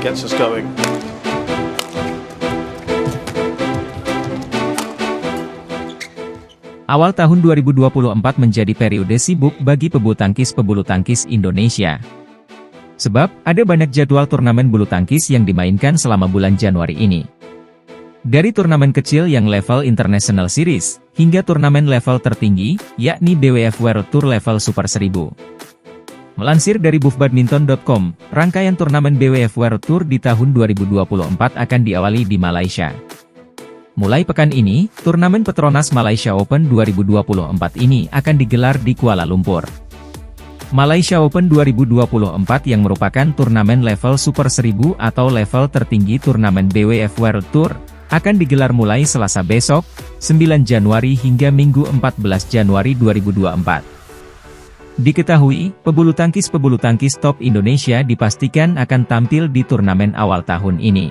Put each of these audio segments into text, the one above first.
gets us going. Awal tahun 2024 menjadi periode sibuk bagi pebulu tangkis Indonesia. Sebab, ada banyak jadwal turnamen bulu tangkis yang dimainkan selama bulan Januari ini. Dari turnamen kecil yang level International Series, hingga turnamen level tertinggi, yakni BWF World Tour level Super 1000. Melansir dari buffbadminton.com, rangkaian turnamen BWF World Tour di tahun 2024 akan diawali di Malaysia. Mulai pekan ini, turnamen Petronas Malaysia Open 2024 ini akan digelar di Kuala Lumpur. Malaysia Open 2024 yang merupakan turnamen level Super 1000 atau level tertinggi turnamen BWF World Tour, akan digelar mulai Selasa besok, 9 Januari hingga Minggu 14 Januari 2024. Diketahui, pebulu tangkis top Indonesia dipastikan akan tampil di turnamen awal tahun ini.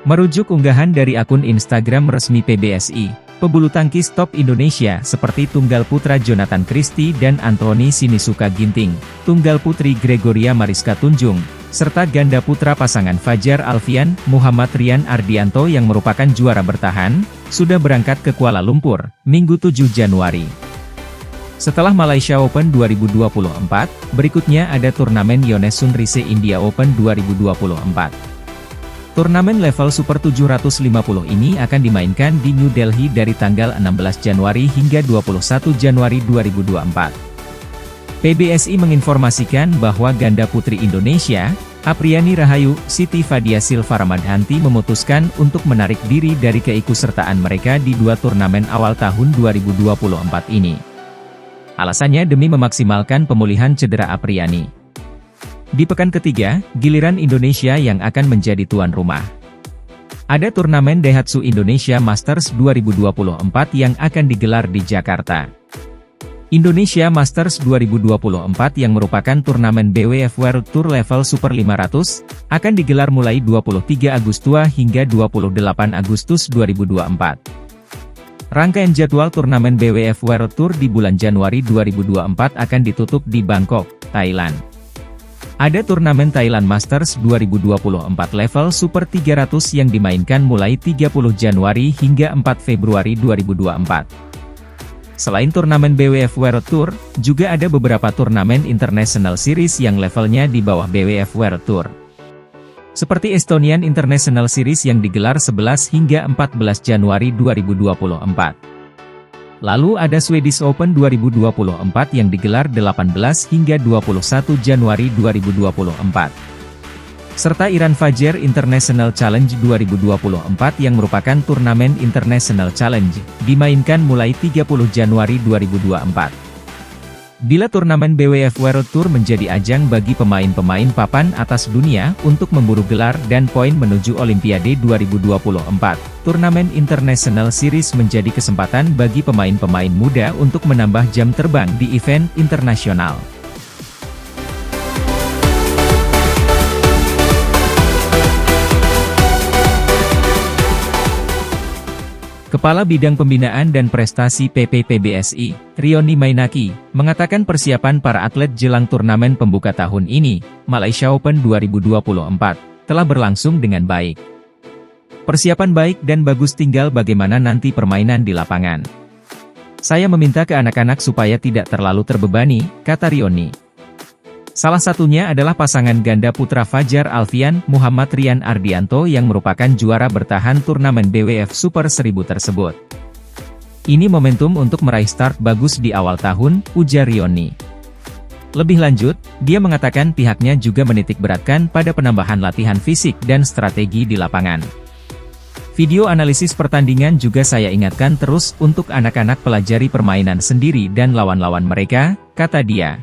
Merujuk unggahan dari akun Instagram resmi PBSI, pebulu tangkis top Indonesia seperti tunggal putra Jonathan Christie dan Anthony Sinisuka Ginting, tunggal putri Gregoria Mariska Tunjung, serta ganda putra pasangan Fajar Alfian, Muhammad Rian Ardianto yang merupakan juara bertahan, sudah berangkat ke Kuala Lumpur, Minggu 7 Januari. Setelah Malaysia Open 2024, berikutnya ada turnamen Yonex Sunrise India Open 2024. Turnamen level Super 750 ini akan dimainkan di New Delhi dari tanggal 16 Januari hingga 21 Januari 2024. PBSI menginformasikan bahwa ganda putri Indonesia, Apriani Rahayu, Siti Fadia Silva Ramadhanti memutuskan untuk menarik diri dari keikutsertaan mereka di dua turnamen awal tahun 2024 ini. Alasannya demi memaksimalkan pemulihan cedera Apriani. Di pekan ketiga, giliran Indonesia yang akan menjadi tuan rumah. Ada turnamen Daihatsu Indonesia Masters 2024 yang akan digelar di Jakarta. Indonesia Masters 2024 yang merupakan turnamen BWF World Tour level Super 500, akan digelar mulai 23 Agustus hingga 28 Agustus 2024. Rangkaian jadwal turnamen BWF World Tour di bulan Januari 2024 akan ditutup di Bangkok, Thailand. Ada turnamen Thailand Masters 2024 level Super 300 yang dimainkan mulai 30 Januari hingga 4 Februari 2024. Selain turnamen BWF World Tour, juga ada beberapa turnamen International Series yang levelnya di bawah BWF World Tour. Seperti Estonian International Series yang digelar 11 hingga 14 Januari 2024. Lalu ada Swedish Open 2024 yang digelar 18 hingga 21 Januari 2024. Serta Iran Fajar International Challenge 2024 yang merupakan turnamen International Challenge, dimainkan mulai 30 Januari 2024. Bila turnamen BWF World Tour menjadi ajang bagi pemain-pemain papan atas dunia untuk memburu gelar dan poin menuju Olimpiade 2024, turnamen International Series menjadi kesempatan bagi pemain-pemain muda untuk menambah jam terbang di event internasional. Kepala Bidang Pembinaan dan Prestasi PPPBSI, Rioni Mainaki, mengatakan persiapan para atlet jelang turnamen pembuka tahun ini, Malaysia Open 2024, telah berlangsung dengan baik. Persiapan baik dan bagus, tinggal bagaimana nanti permainan di lapangan. Saya meminta ke anak-anak supaya tidak terlalu terbebani, kata Rioni. Salah satunya adalah pasangan ganda putra Fajar Alfian, Muhammad Rian Ardianto yang merupakan juara bertahan turnamen BWF Super 1000 tersebut. Ini momentum untuk meraih start bagus di awal tahun, ujar Rioni. Lebih lanjut, dia mengatakan pihaknya juga menitik beratkan pada penambahan latihan fisik dan strategi di lapangan. Video analisis pertandingan juga saya ingatkan terus untuk anak-anak pelajari permainan sendiri dan lawan-lawan mereka, kata dia.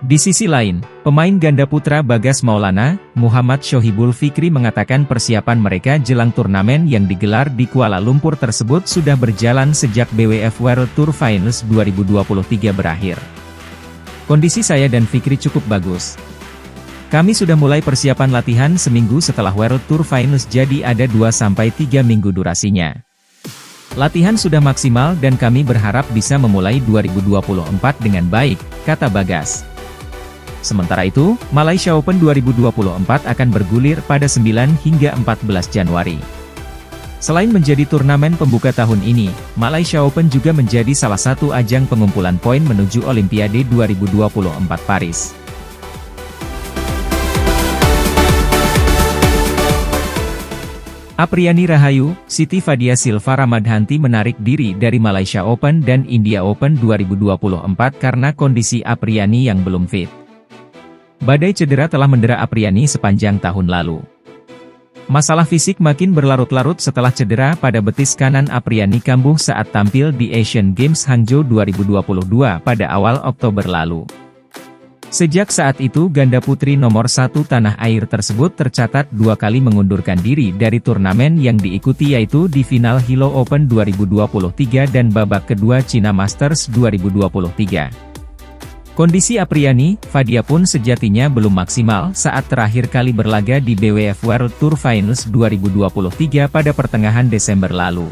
Di sisi lain, pemain ganda putra Bagas Maulana, Muhammad Shohibul Fikri mengatakan persiapan mereka jelang turnamen yang digelar di Kuala Lumpur tersebut sudah berjalan sejak BWF World Tour Finals 2023 berakhir. Kondisi saya dan Fikri cukup bagus. Kami sudah mulai persiapan latihan seminggu setelah World Tour Finals, jadi ada 2-3 minggu durasinya. Latihan sudah maksimal dan kami berharap bisa memulai 2024 dengan baik, kata Bagas. Sementara itu, Malaysia Open 2024 akan bergulir pada 9 hingga 14 Januari. Selain menjadi turnamen pembuka tahun ini, Malaysia Open juga menjadi salah satu ajang pengumpulan poin menuju Olimpiade 2024 Paris. Apriani Rahayu, Siti Fadia Silva Ramadhanti menarik diri dari Malaysia Open dan India Open 2024 karena kondisi Apriani yang belum fit. Badai cedera telah mendera Apriani sepanjang tahun lalu. Masalah fisik makin berlarut-larut setelah cedera pada betis kanan Apriani kambuh saat tampil di Asian Games Hangzhou 2022 pada awal Oktober lalu. Sejak saat itu ganda putri nomor 1 tanah air tersebut tercatat 2 kali mengundurkan diri dari turnamen yang diikuti yaitu di final Hilo Open 2023 dan babak kedua China Masters 2023. Kondisi Apriani, Fadia pun sejatinya belum maksimal saat terakhir kali berlaga di BWF World Tour Finals 2023 pada pertengahan Desember lalu.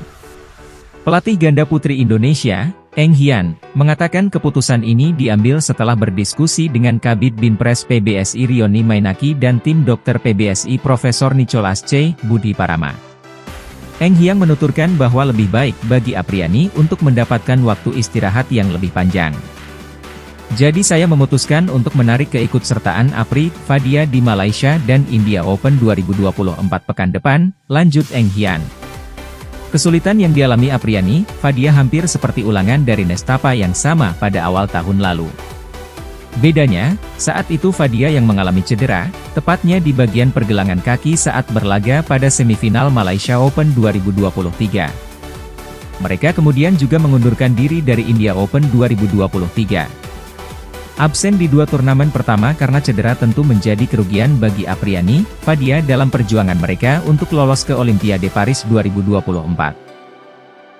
Pelatih ganda putri Indonesia, Eng Hian, mengatakan keputusan ini diambil setelah berdiskusi dengan Kabid Binpres PBSI Rioni Mainaki dan tim dokter PBSI Profesor Nicholas C. Budi Parama. Eng Hian menuturkan bahwa lebih baik bagi Apriani untuk mendapatkan waktu istirahat yang lebih panjang. Jadi saya memutuskan untuk menarik keikutsertaan Apri, Fadia di Malaysia dan India Open 2024 pekan depan, lanjut Eng Hian. Kesulitan yang dialami Apriani, Fadia hampir seperti ulangan dari nestapa yang sama pada awal tahun lalu. Bedanya, saat itu Fadia yang mengalami cedera, tepatnya di bagian pergelangan kaki saat berlaga pada semifinal Malaysia Open 2023. Mereka kemudian juga mengundurkan diri dari India Open 2023. Absen di 2 turnamen pertama karena cedera tentu menjadi kerugian bagi Apriani, Fadia dalam perjuangan mereka untuk lolos ke Olimpiade Paris 2024.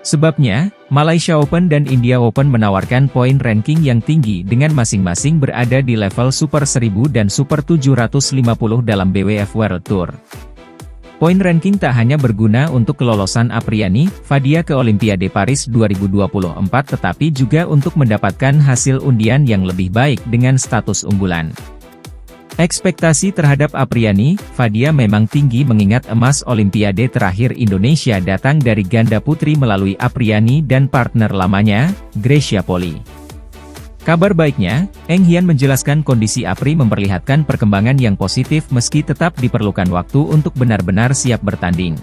Sebabnya, Malaysia Open dan India Open menawarkan poin ranking yang tinggi dengan masing-masing berada di level Super 1000 dan Super 750 dalam BWF World Tour. Poin ranking tak hanya berguna untuk kelolosan Apriani, Fadia ke Olimpiade Paris 2024 tetapi juga untuk mendapatkan hasil undian yang lebih baik dengan status unggulan. Ekspektasi terhadap Apriani, Fadia memang tinggi mengingat emas Olimpiade terakhir Indonesia datang dari ganda putri melalui Apriani dan partner lamanya, Greysia Poli. Kabar baiknya, Eng Hian menjelaskan kondisi Apri memperlihatkan perkembangan yang positif meski tetap diperlukan waktu untuk benar-benar siap bertanding.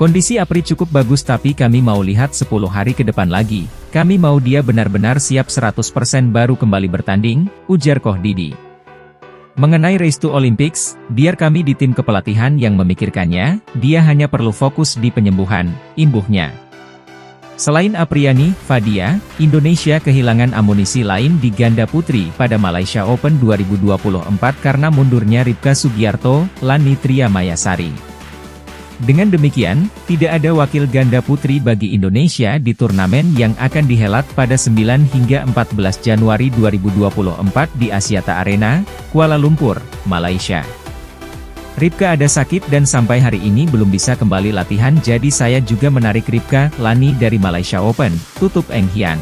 Kondisi Apri cukup bagus tapi kami mau lihat 10 hari ke depan lagi, kami mau dia benar-benar siap 100% baru kembali bertanding, ujar Koh Didi. Mengenai Race to Olympics, biar kami di tim kepelatihan yang memikirkannya, dia hanya perlu fokus di penyembuhan, imbuhnya. Selain Apriani, Fadia, Indonesia kehilangan amunisi lain di ganda putri pada Malaysia Open 2024 karena mundurnya Ripka Sugiarto, Lani Tria Mayasari. Dengan demikian, tidak ada wakil ganda putri bagi Indonesia di turnamen yang akan dihelat pada 9 hingga 14 Januari 2024 di Axiata Arena, Kuala Lumpur, Malaysia. Ripka ada sakit dan sampai hari ini belum bisa kembali latihan jadi saya juga menarik Ripka, Lani dari Malaysia Open, tutup Eng Hian.